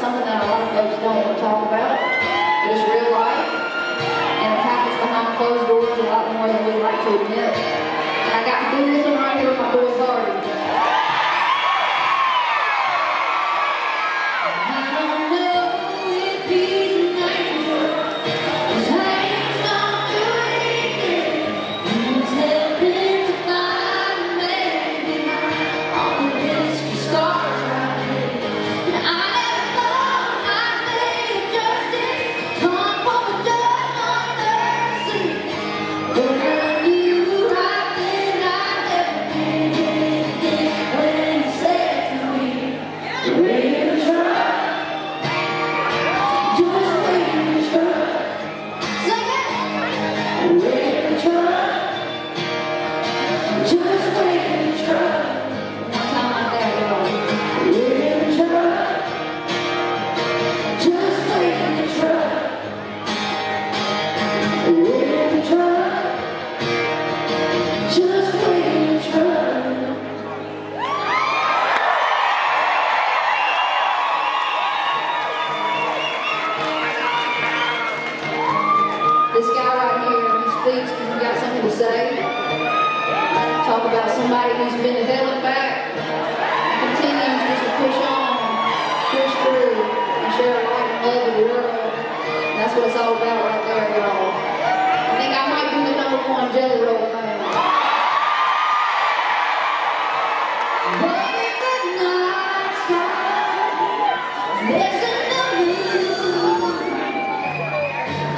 Something that a lot of folks don't want to talk about. It's real life, and it happens behind closed doors a lot more than we like to admit. And I got to do this one right here with my boy Gardy. This guy right here, he speaks because he got something to say. Talk about somebody who's been to hell and back and continues just to push on, push through, and share light and love with the world. And that's what it's all about right there, y'all. I think I might be the #1 jelly roll fan.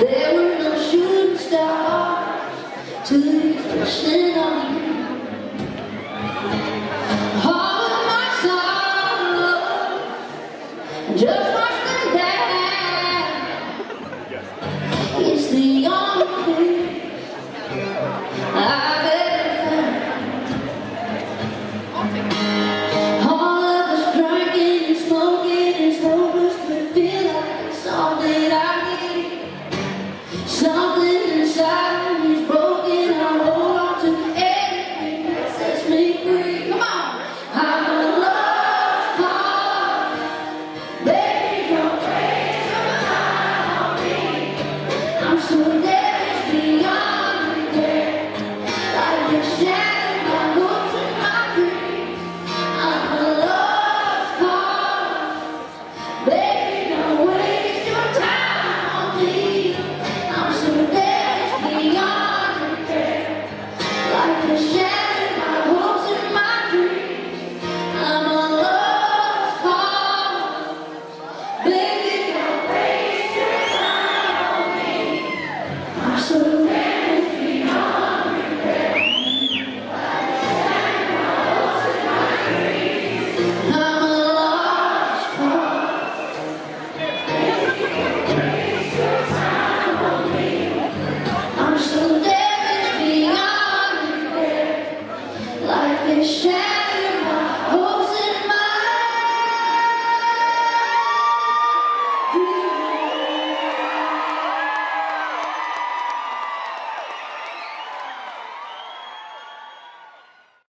There were no shooting stars to shine on you. All of my sorrow just